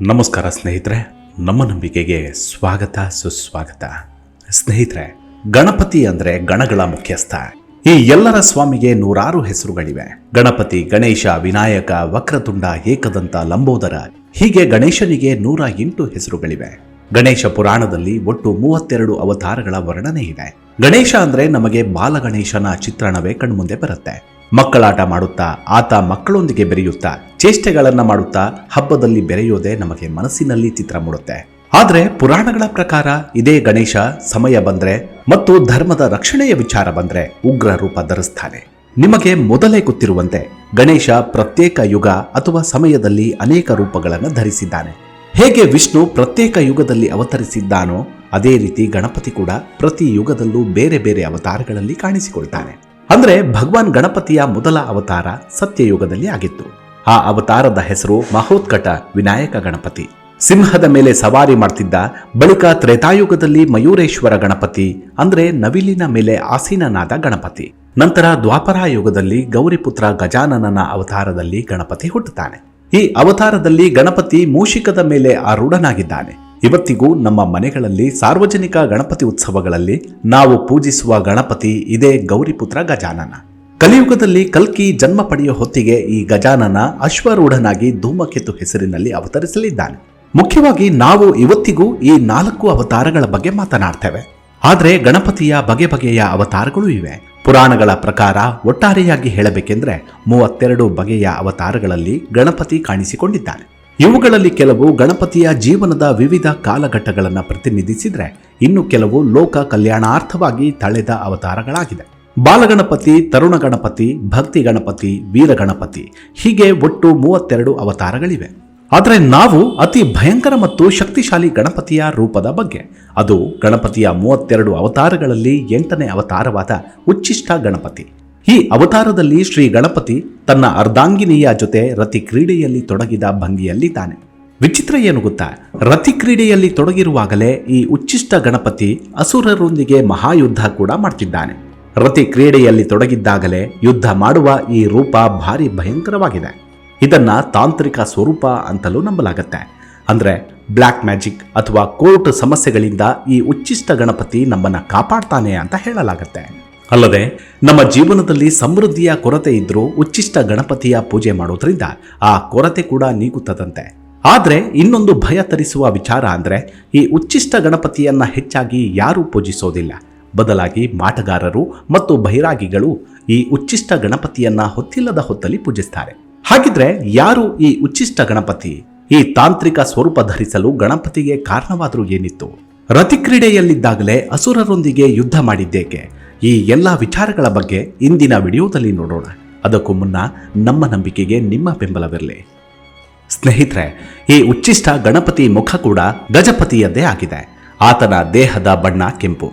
ನಮಸ್ಕಾರ ಸ್ನೇಹಿತರೆ, ನಮ್ಮ ನಂಬಿಕೆಗೆ ಸ್ವಾಗತ ಸುಸ್ವಾಗತ. ಸ್ನೇಹಿತರೆ, ಗಣಪತಿ ಅಂದ್ರೆ ಗಣಗಳ ಮುಖ್ಯಸ್ಥ. ಈ ಎಲ್ಲರ ಸ್ವಾಮಿಗೆ ನೂರಾರು ಹೆಸರುಗಳಿವೆ. ಗಣಪತಿ, ಗಣೇಶ, ವಿನಾಯಕ, ವಕ್ರತುಂಡ, ಏಕದಂತ, ಲಂಬೋದರ, ಹೀಗೆ ಗಣೇಶನಿಗೆ 108 ಹೆಸರುಗಳಿವೆ. ಗಣೇಶ ಪುರಾಣದಲ್ಲಿ ಒಟ್ಟು 32 ಅವತಾರಗಳ ವರ್ಣನೆ ಇದೆ. ಗಣೇಶ ಅಂದ್ರೆ ನಮಗೆ ಬಾಲಗಣೇಶನ ಚಿತ್ರಣವೇ ಕಣ್ಮುಂದೆ ಬರುತ್ತೆ. ಮಕ್ಕಳಾಟ ಮಾಡುತ್ತಾ, ಆತ ಮಕ್ಕಳೊಂದಿಗೆ ಬೆರೆಯುತ್ತಾ, ಚೇಷ್ಟೆಗಳನ್ನ ಮಾಡುತ್ತಾ ಹಬ್ಬದಲ್ಲಿ ಬೆರೆಯೋದೇ ನಮಗೆ ಮನಸ್ಸಿನಲ್ಲಿ ಚಿತ್ರ ಮೂಡುತ್ತೆ. ಆದ್ರೆ ಪುರಾಣಗಳ ಪ್ರಕಾರ ಇದೇ ಗಣೇಶ ಸಮಯ ಬಂದ್ರೆ ಮತ್ತು ಧರ್ಮದ ರಕ್ಷಣೆಯ ವಿಚಾರ ಬಂದ್ರೆ ಉಗ್ರ ರೂಪ ಧರಿಸ್ತಾನೆ. ನಿಮಗೆ ಮೊದಲೇ ಗೊತ್ತಿರುವಂತೆ ಗಣೇಶ ಪ್ರತ್ಯೇಕ ಯುಗ ಅಥವಾ ಸಮಯದಲ್ಲಿ ಅನೇಕ ರೂಪಗಳನ್ನು ಧರಿಸಿದ್ದಾನೆ. ಹೇಗೆ ವಿಷ್ಣು ಪ್ರತ್ಯೇಕ ಯುಗದಲ್ಲಿ ಅವತರಿಸಿದ್ದಾನೋ ಅದೇ ರೀತಿ ಗಣಪತಿ ಕೂಡ ಪ್ರತಿ ಯುಗದಲ್ಲೂ ಬೇರೆ ಬೇರೆ ಅವತಾರಗಳಲ್ಲಿ ಕಾಣಿಸಿಕೊಳ್ತಾನೆ. ಅಂದ್ರೆ ಭಗವಾನ್ ಗಣಪತಿಯ ಮೊದಲ ಅವತಾರ ಸತ್ಯಯುಗದಲ್ಲಿ ಆಗಿತ್ತು. ಆ ಅವತಾರದ ಹೆಸರು ಮಹೋತ್ಕಟ ವಿನಾಯಕ ಗಣಪತಿ. ಸಿಂಹದ ಮೇಲೆ ಸವಾರಿ ಮಾಡ್ತಿದ್ದ. ಬಳಿಕ ತ್ರೇತಾಯುಗದಲ್ಲಿ ಮಯೂರೇಶ್ವರ ಗಣಪತಿ ಅಂದ್ರೆ ನವಿಲಿನ ಮೇಲೆ ಆಸೀನನಾದ ಗಣಪತಿ. ನಂತರ ದ್ವಾಪರಾಯುಗದಲ್ಲಿ ಗೌರಿಪುತ್ರ ಗಜಾನನನ ಅವತಾರದಲ್ಲಿ ಗಣಪತಿ ಹುಟ್ಟುತ್ತಾನೆ. ಈ ಅವತಾರದಲ್ಲಿ ಗಣಪತಿ ಮೂಷಿಕದ ಮೇಲೆ ಆರೂಢನಾಗಿದ್ದಾನೆ. ಇವತ್ತಿಗೂ ನಮ್ಮ ಮನೆಗಳಲ್ಲಿ ಸಾರ್ವಜನಿಕ ಗಣಪತಿ ಉತ್ಸವಗಳಲ್ಲಿ ನಾವು ಪೂಜಿಸುವ ಗಣಪತಿ ಇದೇ ಗೌರಿಪುತ್ರ ಗಜಾನನ. ಕಲಿಯುಗದಲ್ಲಿ ಕಲ್ಕಿ ಜನ್ಮ ಪಡೆಯುವ ಹೊತ್ತಿಗೆ ಈ ಗಜಾನನ ಅಶ್ವರೂಢನಾಗಿ ಧೂಮಕೇತು ಹೆಸರಿನಲ್ಲಿ ಅವತರಿಸಲಿದ್ದಾನೆ. ಮುಖ್ಯವಾಗಿ ನಾವು ಇವತ್ತಿಗೂ ಈ 4 ಅವತಾರಗಳ ಬಗ್ಗೆ ಮಾತನಾಡ್ತೇವೆ. ಆದ್ರೆ ಗಣಪತಿಯ ಬಗೆ ಬಗೆಯ ಅವತಾರಗಳು ಇವೆ. ಪುರಾಣಗಳ ಪ್ರಕಾರ ಒಟ್ಟಾರೆಯಾಗಿ ಹೇಳಬೇಕೆಂದ್ರೆ 32 ಬಗೆಯ ಅವತಾರಗಳಲ್ಲಿ ಗಣಪತಿ ಕಾಣಿಸಿಕೊಂಡಿದ್ದಾನೆ. ಇವುಗಳಲ್ಲಿ ಕೆಲವು ಗಣಪತಿಯ ಜೀವನದ ವಿವಿಧ ಕಾಲಘಟ್ಟಗಳನ್ನು ಪ್ರತಿನಿಧಿಸಿದ್ರೆ, ಇನ್ನು ಕೆಲವು ಲೋಕ ಕಲ್ಯಾಣಾರ್ಥವಾಗಿ ತಳೆದ ಅವತಾರಗಳಾಗಿದೆ. ಬಾಲಗಣಪತಿ, ತರುಣ ಗಣಪತಿ, ಭಕ್ತಿ ಗಣಪತಿ, ವೀರ ಗಣಪತಿ, ಹೀಗೆ ಒಟ್ಟು 32 ಅವತಾರಗಳಿವೆ. ಆದರೆ ನಾವು ಅತಿ ಭಯಂಕರ ಮತ್ತು ಶಕ್ತಿಶಾಲಿ ಗಣಪತಿಯ ರೂಪದ ಬಗ್ಗೆ, ಅದು ಗಣಪತಿಯ 32 ಅವತಾರಗಳಲ್ಲಿ 8ನೇ ಅವತಾರವಾದ ಉಚ್ಚಿಷ್ಟ ಗಣಪತಿ. ಈ ಅವತಾರದಲ್ಲಿ ಶ್ರೀ ಗಣಪತಿ ತನ್ನ ಅರ್ಧಾಂಗಿನಿಯ ಜೊತೆ ರತಿ ಕ್ರೀಡೆಯಲ್ಲಿ ತೊಡಗಿದ ಭಂಗಿಯಲ್ಲಿದ್ದಾನೆ. ವಿಚಿತ್ರ ಏನು ಗೊತ್ತಾ, ರತಿ ಕ್ರೀಡೆಯಲ್ಲಿ ತೊಡಗಿರುವಾಗಲೇ ಈ ಉಚ್ಚಿಷ್ಟ ಗಣಪತಿ ಅಸುರರೊಂದಿಗೆ ಮಹಾಯುದ್ಧ ಕೂಡ ಮಾಡ್ತಿದ್ದಾನೆ. ರತಿ ಕ್ರೀಡೆಯಲ್ಲಿ ತೊಡಗಿದ್ದಾಗಲೇ ಯುದ್ಧ ಮಾಡುವ ಈ ರೂಪ ಭಾರಿ ಭಯಂಕರವಾಗಿದೆ. ಇದನ್ನ ತಾಂತ್ರಿಕ ಸ್ವರೂಪ ಅಂತಲೂ ನಂಬಲಾಗತ್ತೆ. ಅಂದ್ರೆ ಬ್ಲ್ಯಾಕ್ ಮ್ಯಾಜಿಕ್ ಅಥವಾ ಕೋರ್ಟ್ ಸಮಸ್ಯೆಗಳಿಂದ ಈ ಉಚ್ಚಿಷ್ಟ ಗಣಪತಿ ನಮ್ಮನ್ನ ಕಾಪಾಡ್ತಾನೆ ಅಂತ ಹೇಳಲಾಗತ್ತೆ. ಅಲ್ಲದೆ ನಮ್ಮ ಜೀವನದಲ್ಲಿ ಸಮೃದ್ಧಿಯ ಕೊರತೆ ಇದ್ರೂ ಉಚ್ಚಿಷ್ಟ ಗಣಪತಿಯ ಪೂಜೆ ಮಾಡೋದ್ರಿಂದ ಆ ಕೊರತೆ ಕೂಡ ನೀಗುತ್ತದಂತೆ. ಆದ್ರೆ ಇನ್ನೊಂದು ಭಯ ತರಿಸುವ ವಿಚಾರ ಅಂದ್ರೆ ಈ ಉಚ್ಚಿಷ್ಟ ಗಣಪತಿಯನ್ನ ಹೆಚ್ಚಾಗಿ ಯಾರೂ ಪೂಜಿಸೋದಿಲ್ಲ. ಬದಲಾಗಿ ಮಾಟಗಾರರು ಮತ್ತು ಬೈರಾಗಿಗಳು ಈ ಉಚ್ಚಿಷ್ಟ ಗಣಪತಿಯನ್ನ ಹೊತ್ತಿಲ್ಲದ ಹೊತ್ತಲ್ಲಿ ಪೂಜಿಸ್ತಾರೆ. ಹಾಗಿದ್ರೆ ಯಾರು ಈ ಉಚ್ಚಿಷ್ಟ ಗಣಪತಿ? ಈ ತಾಂತ್ರಿಕ ಸ್ವರೂಪ ಧರಿಸಲು ಗಣಪತಿಗೆ ಕಾರಣವಾದರೂ ಏನಿತ್ತು? ರತಿಕ್ರೀಡೆಯಲ್ಲಿದ್ದಾಗಲೇ ಅಸುರರೊಂದಿಗೆ ಯುದ್ಧ ಮಾಡಿದ್ದೇಕೆ? ಈ ಎಲ್ಲ ವಿಚಾರಗಳ ಬಗ್ಗೆ ಇಂದಿನ ವಿಡಿಯೋದಲ್ಲಿ ನೋಡೋಣ. ಅದಕ್ಕೂ ಮುನ್ನ ನಮ್ಮ ನಂಬಿಕೆಗೆ ನಿಮ್ಮ ಬೆಂಬಲವಿರಲಿ. ಸ್ನೇಹಿತರೆ, ಈ ಉಚ್ಚಿಷ್ಟ ಗಣಪತಿ ಮುಖ ಕೂಡ ಗಜಪತಿಯದ್ದೇ ಆಗಿದೆ. ಆತನ ದೇಹದ ಬಣ್ಣ ಕೆಂಪು.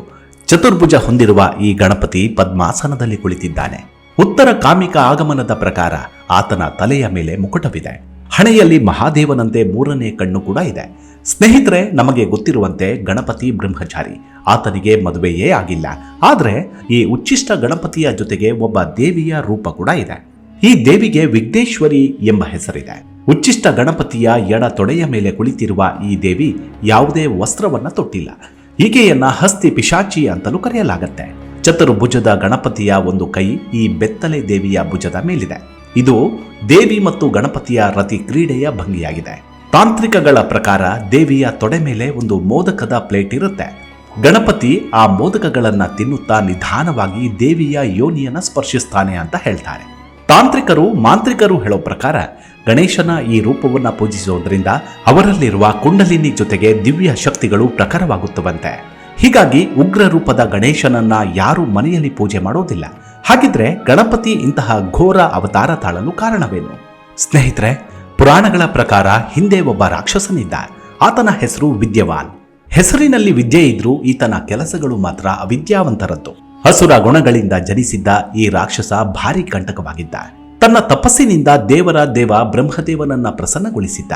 ಚತುರ್ಭುಜ ಹೊಂದಿರುವ ಈ ಗಣಪತಿ ಪದ್ಮಾಸನದಲ್ಲಿ ಕುಳಿತಿದ್ದಾನೆ. ಉತ್ತರ ಕಾಮಿಕ ಆಗಮನದ ಪ್ರಕಾರ ಆತನ ತಲೆಯ ಮೇಲೆ ಮುಕುಟವಿದೆ. ಹಣೆಯಲ್ಲಿ ಮಹಾದೇವನಂತೆ 3ನೇ ಕಣ್ಣು ಕೂಡ ಇದೆ. ಸ್ನೇಹಿತರೆ, ನಮಗೆ ಗೊತ್ತಿರುವಂತೆ ಗಣಪತಿ ಬ್ರಹ್ಮಚಾರಿ. ಆತನಿಗೆ ಮದುವೆಯೇ ಆಗಿಲ್ಲ. ಆದ್ರೆ ಈ ಉಚ್ಚಿಷ್ಟ ಗಣಪತಿಯ ಜೊತೆಗೆ ಒಬ್ಬ ದೇವಿಯ ರೂಪ ಕೂಡ ಇದೆ. ಈ ದೇವಿಗೆ ವಿಘ್ನೇಶ್ವರಿ ಎಂಬ ಹೆಸರಿದೆ. ಉಚ್ಚಿಷ್ಟ ಗಣಪತಿಯ ಎಡ ತೊಡೆಯ ಮೇಲೆ ಕುಳಿತಿರುವ ಈ ದೇವಿ ಯಾವುದೇ ವಸ್ತ್ರವನ್ನ ತೊಟ್ಟಿಲ್ಲ. ಈಕೆಯನ್ನ ಹಸ್ತಿ ಪಿಶಾಚಿ ಅಂತಲೂ ಕರೆಯಲಾಗತ್ತೆ. ಚತುರ್ಭುಜದ ಗಣಪತಿಯ ಒಂದು ಕೈ ಈ ಬೆತ್ತಲೆ ದೇವಿಯ ಭುಜದ ಮೇಲಿದೆ. ಇದು ದೇವಿ ಮತ್ತು ಗಣಪತಿಯ ರತಿ ಕ್ರೀಡೆಯ ಭಂಗಿಯಾಗಿದೆ. ತಾಂತ್ರಿಕಗಳ ಪ್ರಕಾರ ದೇವಿಯ ತೊಡೆ ಮೇಲೆ ಒಂದು ಮೋದಕದ ಪ್ಲೇಟ್ ಇರುತ್ತೆ. ಗಣಪತಿ ಆ ಮೋದಕಗಳನ್ನ ತಿನ್ನುತ್ತಾ ನಿಧಾನವಾಗಿ ದೇವಿಯ ಯೋನಿಯನ್ನ ಸ್ಪರ್ಶಿಸ್ತಾನೆ ಅಂತ ಹೇಳ್ತಾರೆ. ತಾಂತ್ರಿಕರು, ಮಾಂತ್ರಿಕರು ಹೇಳೋ ಪ್ರಕಾರ ಗಣೇಶನ ಈ ರೂಪವನ್ನ ಪೂಜಿಸೋದ್ರಿಂದ ಅವರಲ್ಲಿರುವ ಕುಂಡಲಿನಿ ಜೊತೆಗೆ ದಿವ್ಯ ಶಕ್ತಿಗಳು ಪ್ರಖರವಾಗುತ್ತವಂತೆ. ಹೀಗಾಗಿ ಉಗ್ರ ರೂಪದ ಗಣೇಶನನ್ನ ಯಾರು ಮನೆಯಲ್ಲಿ ಪೂಜೆ ಮಾಡೋದಿಲ್ಲ. ಹಾಗಿದ್ರೆ ಗಣಪತಿ ಇಂತಹ ಘೋರ ಅವತಾರ ತಾಳಲು ಕಾರಣವೇನು? ಸ್ನೇಹಿತರೆ, ಪುರಾಣಗಳ ಪ್ರಕಾರ ಹಿಂದೆ ಒಬ್ಬ ರಾಕ್ಷಸನಿದ್ದ. ಆತನ ಹೆಸರು ವಿದ್ಯವಾನ್. ಹೆಸರಿನಲ್ಲಿ ವಿದ್ಯೆ ಇದ್ರೂ ಈತನ ಕೆಲಸಗಳು ಮಾತ್ರ ಅವಿದ್ಯಾವಂತರದ್ದು. ಅಸುರ ಗುಣಗಳಿಂದ ಜನಿಸಿದ್ದ ಈ ರಾಕ್ಷಸ ಭಾರಿ ಕಂಟಕವಾಗಿದ್ದ. ತನ್ನ ತಪಸ್ಸಿನಿಂದ ದೇವರ ದೇವ ಬ್ರಹ್ಮದೇವನನ್ನ ಪ್ರಸನ್ನಗೊಳಿಸಿದ್ದ.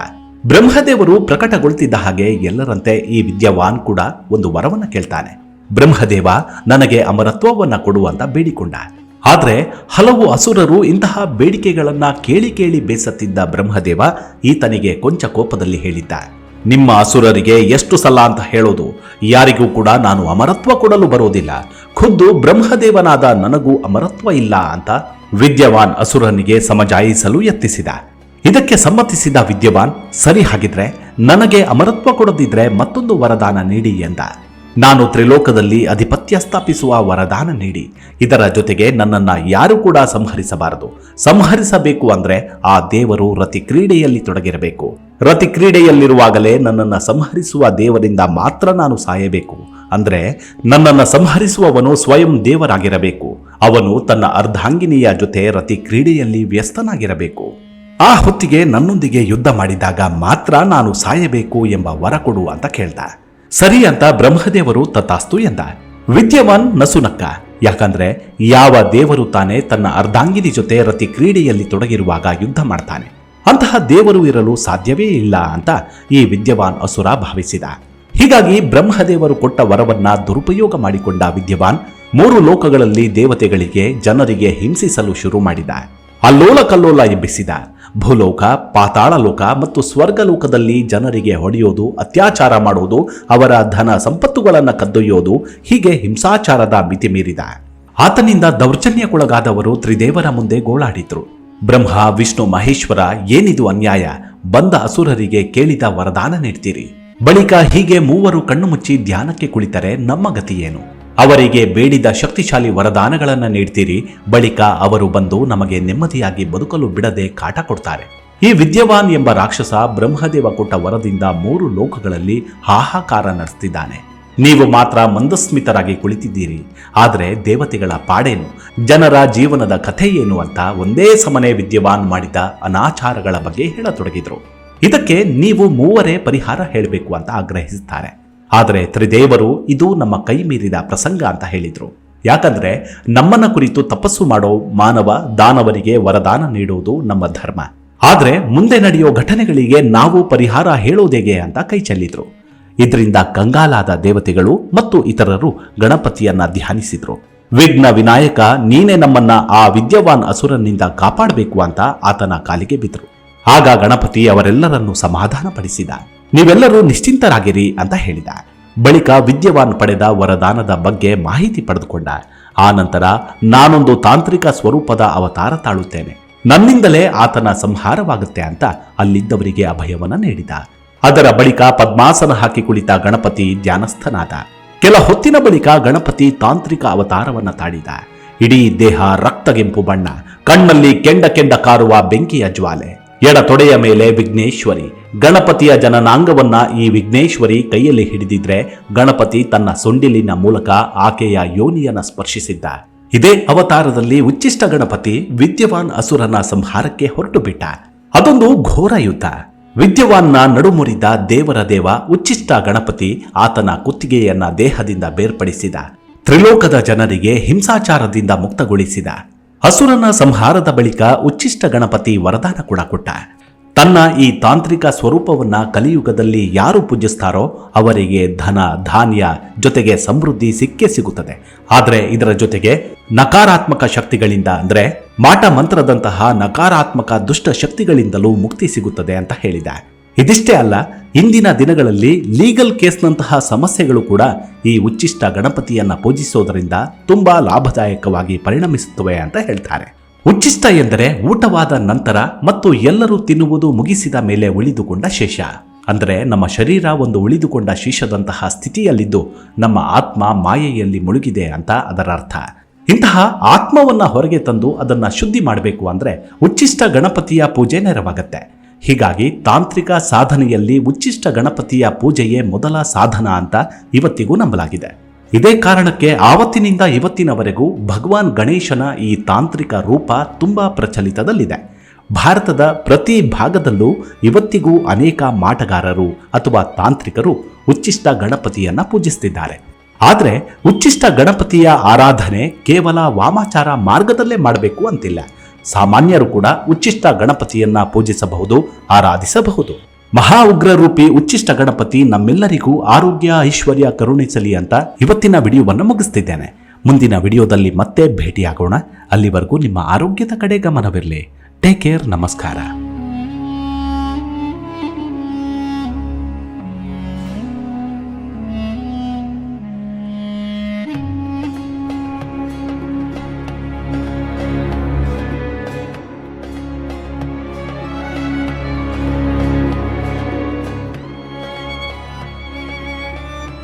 ಬ್ರಹ್ಮದೇವರು ಪ್ರಕಟಗೊಳ್ತಿದ್ದ ಹಾಗೆ ಎಲ್ಲರಂತೆ ಈ ವಿದ್ಯವಾನ್ ಕೂಡ ಒಂದು ವರವನ್ನ ಕೇಳ್ತಾನೆ. ಬ್ರಹ್ಮದೇವ, ನನಗೆ ಅಮರತ್ವವನ್ನ ಕೊಡು ಅಂತ ಬೇಡಿಕೊಂಡ. ಆದ್ರೆ ಹಲವು ಅಸುರರು ಇಂತಹ ಬೇಡಿಕೆಗಳನ್ನ ಕೇಳಿ ಕೇಳಿ ಬೇಸತ್ತಿದ್ದ ಬ್ರಹ್ಮದೇವ ಈತನಿಗೆ ಕೊಂಚ ಕೋಪದಲ್ಲಿ ಹೇಳಿದ್ದ, ನಿಮ್ಮ ಅಸುರರಿಗೆ ಎಷ್ಟು ಸಲ ಅಂತ ಹೇಳೋದು, ಯಾರಿಗೂ ಕೂಡ ನಾನು ಅಮರತ್ವ ಕೊಡಲು ಬರೋದಿಲ್ಲ, ಖುದ್ದು ಬ್ರಹ್ಮದೇವನಾದ ನನಗೂ ಅಮರತ್ವ ಇಲ್ಲ ಅಂತ ವಿದ್ಯವಾನ್ ಅಸುರನಿಗೆ ಸಮಜಾಯಿಸಲು ಯತ್ನಿಸಿದ. ಇದಕ್ಕೆ ಸಮ್ಮತಿಸಿದ ವಿದ್ಯವಾನ್, ಸರಿ ಹಾಗಿದ್ರೆ ನನಗೆ ಅಮರತ್ವ ಕೊಡದಿದ್ರೆ ಮತ್ತೊಂದು ವರದಾನ ನೀಡಿ ಎಂದ. ನಾನು ತ್ರಿಲೋಕದಲ್ಲಿ ಅಧಿಪತ್ಯ ಸ್ಥಾಪಿಸುವ ವರದಾನ ನೀಡಿ, ಇದರ ಜೊತೆಗೆ ನನ್ನನ್ನ ಯಾರು ಕೂಡ ಸಂಹರಿಸಬಾರದು. ಸಂಹರಿಸಬೇಕು ಅಂದ್ರೆ ಆ ದೇವರು ರತಿ ಕ್ರೀಡೆಯಲ್ಲಿ ತೊಡಗಿರಬೇಕು. ರತಿ ಕ್ರೀಡೆಯಲ್ಲಿರುವಾಗಲೇ ನನ್ನನ್ನು ಸಂಹರಿಸುವ ದೇವರಿಂದ ಮಾತ್ರ ನಾನು ಸಾಯಬೇಕು. ಅಂದ್ರೆ ನನ್ನನ್ನು ಸಂಹರಿಸುವವನು ಸ್ವಯಂ ದೇವರಾಗಿರಬೇಕು. ಅವನು ತನ್ನ ಅರ್ಧಾಂಗಿನಿಯ ಜೊತೆ ರತಿ ಕ್ರೀಡೆಯಲ್ಲಿ ವ್ಯಸ್ತನಾಗಿರಬೇಕು. ಆ ಹೊತ್ತಿಗೆ ನನ್ನೊಂದಿಗೆ ಯುದ್ಧ ಮಾಡಿದಾಗ ಮಾತ್ರ ನಾನು ಸಾಯಬೇಕು ಎಂಬ ವರ ಕೊಡು ಅಂತ ಕೇಳ್ದ. ಸರಿ ಅಂತ ಬ್ರಹ್ಮದೇವರು ತಥಾಸ್ತು ಎಂದ. ವಿದ್ಯವಾನ್ ನಸುನಕ್ಕ. ಯಾಕಂದ್ರೆ ಯಾವ ದೇವರು ತಾನೇ ತನ್ನ ಅರ್ಧಾಂಗಿನಿ ಜೊತೆ ರತಿ ಕ್ರೀಡೆಯಲ್ಲಿ ತೊಡಗಿರುವಾಗ ಯುದ್ಧ ಮಾಡ್ತಾನೆ? ಅಂತಹ ದೇವರು ಇರಲು ಸಾಧ್ಯವೇ ಇಲ್ಲ ಅಂತ ಈ ವಿದ್ಯವಾನ್ ಅಸುರ ಭಾವಿಸಿದ. ಹೀಗಾಗಿ ಬ್ರಹ್ಮದೇವರು ಕೊಟ್ಟ ವರವನ್ನ ದುರುಪಯೋಗ ಮಾಡಿಕೊಂಡ ವಿದ್ಯವಾನ್ 3 ಲೋಕಗಳಲ್ಲಿ ದೇವತೆಗಳಿಗೆ ಜನರಿಗೆ ಹಿಂಸಿಸಲು ಶುರು ಮಾಡಿದ. ಅಲ್ಲೋಲ ಕಲ್ಲೋಲ ಎಬ್ಬಿಸಿದ. ಭೂಲೋಕ, ಪಾತಾಳ ಲೋಕ ಮತ್ತು ಸ್ವರ್ಗಲೋಕದಲ್ಲಿ ಜನರಿಗೆ ಹೊಡೆಯೋದು, ಅತ್ಯಾಚಾರ ಮಾಡೋದು, ಅವರ ಧನ ಸಂಪತ್ತುಗಳನ್ನು ಕದ್ದೊಯ್ಯೋದು, ಹೀಗೆ ಹಿಂಸಾಚಾರದ ಮಿತಿ ಮೀರಿದ. ಆತನಿಂದ ದೌರ್ಜನ್ಯಕ್ಕೊಳಗಾದವರು ತ್ರಿದೇವರ ಮುಂದೆ ಗೋಳಾಡಿದ್ರು. ಬ್ರಹ್ಮ, ವಿಷ್ಣು, ಮಹೇಶ್ವರ, ಏನಿದು ಅನ್ಯಾಯ? ಬಂದ ಅಸುರರಿಗೆ ಕೇಳಿದ ವರದಾನ ನೀಡ್ತೀರಿ, ಬಳಿಕ ಹೀಗೆ 3 ಕಣ್ಣು ಮುಚ್ಚಿ ಧ್ಯಾನಕ್ಕೆ ಕುಳಿತರೆ ನಮ್ಮ ಗತಿ ಏನು? ಅವರಿಗೆ ಬೇಡಿದ ಶಕ್ತಿಶಾಲಿ ವರದಾನಗಳನ್ನು ನೀಡ್ತೀರಿ, ಬಳಿಕ ಅವರು ಬಂದು ನಮಗೆ ನೆಮ್ಮದಿಯಾಗಿ ಬದುಕಲು ಬಿಡದೆ ಕಾಟ ಕೊಡ್ತಾರೆ. ಈ ವಿದ್ಯವಾನ್ ಎಂಬ ರಾಕ್ಷಸ ಬ್ರಹ್ಮದೇವ ಕೊಟ್ಟ ವರದಿಂದ 3 ಲೋಕಗಳಲ್ಲಿ ಹಾಹಾಕಾರ ನಡೆಸ್ತಿದ್ದಾನೆ. ನೀವು ಮಾತ್ರ ಮಂದಸ್ಮಿತರಾಗಿ ಕುಳಿತಿದ್ದೀರಿ. ಆದರೆ ದೇವತೆಗಳ ಪಾಡೇನು, ಜನರ ಜೀವನದ ಕಥೆ ಏನು ಅಂತ ಒಂದೇ ಸಮನೆ ವಿದ್ಯವಾನ್ ಮಾಡಿದ ಅನಾಚಾರಗಳ ಬಗ್ಗೆ ಹೇಳತೊಡಗಿದ್ರು. ಇದಕ್ಕೆ ನೀವು 3 ಪರಿಹಾರ ಹೇಳಬೇಕು ಅಂತ ಆಗ್ರಹಿಸುತ್ತಾರೆ. ಆದರೆ ತ್ರಿದೇವರು ಇದು ನಮ್ಮ ಕೈ ಮೀರಿದ ಪ್ರಸಂಗ ಅಂತ ಹೇಳಿದ್ರು. ಯಾಕಂದ್ರೆ ನಮ್ಮನ್ನ ಕುರಿತು ತಪಸ್ಸು ಮಾಡೋ ಮಾನವ ದಾನವರಿಗೆ ವರದಾನ ನೀಡುವುದು ನಮ್ಮ ಧರ್ಮ. ಆದ್ರೆ ಮುಂದೆ ನಡೆಯೋ ಘಟನೆಗಳಿಗೆ ನಾವು ಪರಿಹಾರ ಹೇಳೋದೇಗೆ ಅಂತ ಕೈ ಚೆಲ್ಲಿದ್ರು. ಇದರಿಂದ ಕಂಗಾಲಾದ ದೇವತೆಗಳು ಮತ್ತು ಇತರರು ಗಣಪತಿಯನ್ನ ಧ್ಯಾನಿಸಿದ್ರು. ವಿಘ್ನ ವಿನಾಯಕ, ನೀನೇ ನಮ್ಮನ್ನ ಆ ವಿದ್ಯವಾನ್ ಅಸುರನಿಂದ ಕಾಪಾಡಬೇಕು ಅಂತ ಆತನ ಕಾಲಿಗೆ ಬಿದ್ರು. ಆಗ ಗಣಪತಿ ಅವರೆಲ್ಲರನ್ನು ಸಮಾಧಾನ ಪಡಿಸಿದ. ನೀವೆಲ್ಲರೂ ನಿಶ್ಚಿಂತರಾಗಿರಿ ಅಂತ ಹೇಳಿದ. ಬಳಿಕ ವಿದ್ಯವಾನ್ ಪಡೆದ ವರದಾನದ ಬಗ್ಗೆ ಮಾಹಿತಿ ಪಡೆದುಕೊಂಡ. ಆ ನಂತರ ನಾನೊಂದು ತಾಂತ್ರಿಕ ಸ್ವರೂಪದ ಅವತಾರ ತಾಳುತ್ತೇನೆ, ನನ್ನಿಂದಲೇ ಆತನ ಸಂಹಾರವಾಗುತ್ತೆ ಅಂತ ಅಲ್ಲಿದ್ದವರಿಗೆ ಅಭಯವನ್ನ ನೀಡಿದ. ಅದರ ಬಳಿಕ ಪದ್ಮಾಸನ ಹಾಕಿ ಕುಳಿತ ಗಣಪತಿ ಧ್ಯಾನಸ್ಥನಾದ. ಕೆಲ ಹೊತ್ತಿನ ಬಳಿಕ ಗಣಪತಿ ತಾಂತ್ರಿಕ ಅವತಾರವನ್ನ ತಾಳಿದ. ಇಡೀ ದೇಹ ರಕ್ತಗೆಂಪು ಬಣ್ಣ, ಕಣ್ಣಲ್ಲಿ ಕೆಂಡ ಕೆಂಡ ಕಾರುವ ಬೆಂಕಿಯ ಜ್ವಾಲೆ, ಎಡ ತೊಡೆಯ ಮೇಲೆ ವಿಘ್ನೇಶ್ವರಿ. ಗಣಪತಿಯ ಜನನಾಂಗವನ್ನ ಈ ವಿಘ್ನೇಶ್ವರಿ ಕೈಯಲ್ಲಿ ಹಿಡಿದಿದ್ರೆ ಗಣಪತಿ ತನ್ನ ಸೊಂಡಿಲಿನ ಮೂಲಕ ಆಕೆಯ ಯೋನಿಯನ್ನ ಸ್ಪರ್ಶಿಸಿದ್ದ. ಇದೇ ಅವತಾರದಲ್ಲಿ ಉಚ್ಚಿಷ್ಟ ಗಣಪತಿ ವಿದ್ಯವಾನ್ ಅಸುರನ ಸಂಹಾರಕ್ಕೆ ಹೊರಟು ಬಿಟ್ಟ. ಅದೊಂದು ಘೋರ ಯುದ್ಧ. ವಿದ್ಯವಾನ್ನ ನಡುಮುರಿದ ದೇವರ ದೇವ ಉಚ್ಚಿಷ್ಟ ಗಣಪತಿ ಆತನ ಕುತ್ತಿಗೆಯನ್ನ ದೇಹದಿಂದ ಬೇರ್ಪಡಿಸಿದ. ತ್ರಿಲೋಕದ ಜನರಿಗೆ ಹಿಂಸಾಚಾರದಿಂದ ಮುಕ್ತಗೊಳಿಸಿದ. ಅಸುರನ ಸಂಹಾರದ ಬಳಿಕ ಉಚ್ಚಿಷ್ಟ ಗಣಪತಿ ವರದಾನ ಕೂಡ ಕೊಟ್ಟ. ತನ್ನ ಈ ತಾಂತ್ರಿಕ ಸ್ವರೂಪವನ್ನ ಕಲಿಯುಗದಲ್ಲಿ ಯಾರು ಪೂಜಿಸ್ತಾರೋ ಅವರಿಗೆ ಧನ ಧಾನ್ಯ ಜೊತೆಗೆ ಸಮೃದ್ಧಿ ಸಿಕ್ಕೇ ಸಿಗುತ್ತದೆ. ಆದರೆ ಇದರ ಜೊತೆಗೆ ನಕಾರಾತ್ಮಕ ಶಕ್ತಿಗಳಿಂದ ಅಂದ್ರೆ ಮಾಟ ಮಂತ್ರದಂತಹ ನಕಾರಾತ್ಮಕ ದುಷ್ಟ ಶಕ್ತಿಗಳಿಂದಲೂ ಮುಕ್ತಿ ಸಿಗುತ್ತದೆ ಅಂತ ಹೇಳಿದ. ಇದಿಷ್ಟೇ ಅಲ್ಲ, ಇಂದಿನ ದಿನಗಳಲ್ಲಿ ಲೀಗಲ್ ಕೇಸ್ನಂತಹ ಸಮಸ್ಯೆಗಳು ಕೂಡ ಈ ಉಚ್ಚಿಷ್ಟ ಗಣಪತಿಯನ್ನ ಪೂಜಿಸೋದರಿಂದ ತುಂಬಾ ಲಾಭದಾಯಕವಾಗಿ ಪರಿಣಮಿಸುತ್ತವೆ ಅಂತ ಹೇಳ್ತಾರೆ. ಉಚ್ಚಿಷ್ಟ ಎಂದರೆ ಊಟವಾದ ನಂತರ ಮತ್ತು ಎಲ್ಲರೂ ತಿನ್ನುವುದು ಮುಗಿಸಿದ ಮೇಲೆ ಉಳಿದುಕೊಂಡ ಶೇಷ. ಅಂದರೆ ನಮ್ಮ ಶರೀರ ಒಂದು ಉಳಿದುಕೊಂಡ ಶೀಶದಂತಹ ಸ್ಥಿತಿಯಲ್ಲಿದ್ದು ನಮ್ಮ ಆತ್ಮ ಮಾಯೆಯಲ್ಲಿ ಮುಳುಗಿದೆ ಅಂತ ಅದರ ಅರ್ಥ. ಇಂತಹ ಆತ್ಮವನ್ನ ಹೊರಗೆ ತಂದು ಅದನ್ನ ಶುದ್ಧಿ ಮಾಡಬೇಕು ಅಂದ್ರೆ ಉಚ್ಚಿಷ್ಟ ಗಣಪತಿಯ ಪೂಜೆ ನೆರವಾಗತ್ತೆ. ಹೀಗಾಗಿ ತಾಂತ್ರಿಕ ಸಾಧನೆಯಲ್ಲಿ ಉಚ್ಚಿಷ್ಟ ಗಣಪತಿಯ ಪೂಜೆಯೇ ಮೊದಲ ಸಾಧನ ಅಂತ ಇವತ್ತಿಗೂ ನಂಬಲಾಗಿದೆ. ಇದೇ ಕಾರಣಕ್ಕೆ ಆವತ್ತಿನಿಂದ ಇವತ್ತಿನವರೆಗೂ ಭಗವಾನ್ ಗಣೇಶನ ಈ ತಾಂತ್ರಿಕ ರೂಪ ತುಂಬಾ ಪ್ರಚಲಿತದಲ್ಲಿದೆ. ಭಾರತದ ಪ್ರತಿ ಭಾಗದಲ್ಲೂ ಇವತ್ತಿಗೂ ಅನೇಕ ಮಾಟಗಾರರು ಅಥವಾ ತಾಂತ್ರಿಕರು ಉಚ್ಚಿಷ್ಟ ಗಣಪತಿಯನ್ನ ಪೂಜಿಸುತ್ತಿದ್ದಾರೆ. ಆದರೆ ಉಚ್ಚಿಷ್ಟ ಗಣಪತಿಯ ಆರಾಧನೆ ಕೇವಲ ವಾಮಾಚಾರ ಮಾರ್ಗದಲ್ಲೇ ಮಾಡಬೇಕು ಅಂತಿಲ್ಲ. ಸಾಮಾನ್ಯರು ಕೂಡ ಉಚ್ಚಿಷ್ಟ ಗಣಪತಿಯನ್ನ ಪೂಜಿಸಬಹುದು, ಆರಾಧಿಸಬಹುದು. ಮಹಾ ಉಗ್ರರೂಪಿ ಉಚ್ಚಿಷ್ಟ ಗಣಪತಿ ನಮ್ಮೆಲ್ಲರಿಗೂ ಆರೋಗ್ಯ ಐಶ್ವರ್ಯ ಕರುಣಿಸಲಿ ಅಂತ ಇವತ್ತಿನ ವಿಡಿಯೋವನ್ನು ಮುಗಿಸ್ತಿದ್ದೇನೆ. ಮುಂದಿನ ವಿಡಿಯೋದಲ್ಲಿ ಮತ್ತೆ ಭೇಟಿಯಾಗೋಣ. ಅಲ್ಲಿವರೆಗೂ ನಿಮ್ಮ ಆರೋಗ್ಯದ ಕಡೆ ಗಮನವಿರಲಿ. Take care. ನಮಸ್ಕಾರ.